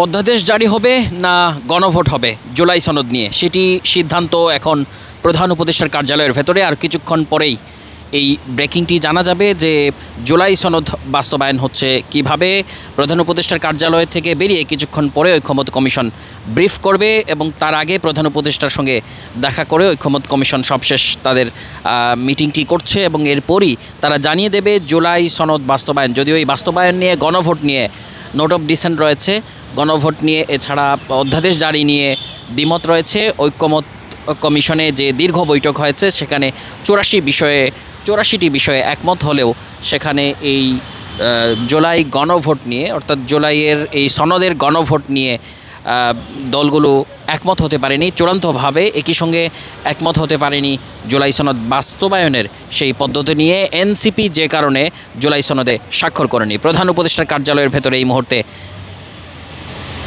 অধ্যাদেশ জারি হবে না গণভোট হবে জুলাই সনদ নিয়ে, সেটি সিদ্ধান্ত এখন প্রধান উপদেষ্টার কার্যালয়ের ভেতরে। আর কিছুক্ষণ পরেই এই ব্রেকিংটি জানা যাবে যে জুলাই সনদ বাস্তবায়ন হচ্ছে কিভাবে। প্রধান উপদেষ্টার কার্যালয় থেকে বেরিয়ে কিছুক্ষণ পরে ঐকমত্য কমিশন ব্রিফ করবে এবং তার আগে প্রধান উপদেষ্টার সঙ্গে দেখা করে ঐকমত্য কমিশন সবশেষ তাদের মিটিংটি করছে এবং এরপরই তারা জানিয়ে দেবে জুলাই সনদ বাস্তবায়ন। যদিও এই বাস্তবায়ন নিয়ে গণভোট নিয়ে নোট অফ ডিসেন্ট রয়েছে, গণভোট নিয়ে এছাড়া অধ্যাদেশ জারি নিয়ে দ্বিমত রয়েছে। ঐকমত্য কমিশনে যে দীর্ঘ বৈঠক হয়েছে সেখানে 84টি বিষয়ে একমত হলেও সেখানে এই জুলাই গণভোট নিয়ে অর্থাৎ জুলাইয়ের এই সনদের গণভোট নিয়ে দলগুলো একমত হতে পারেনি চূড়ান্তভাবে। একই সঙ্গে একমত হতে পারেনি জুলাই সনদ বাস্তবায়নের সেই পদ্ধতি নিয়ে। এনসিপি যে কারণে জুলাই সনদে স্বাক্ষর করেনি। প্রধান উপদেষ্টার কার্যালয়ের ভেতরে এই মুহূর্তে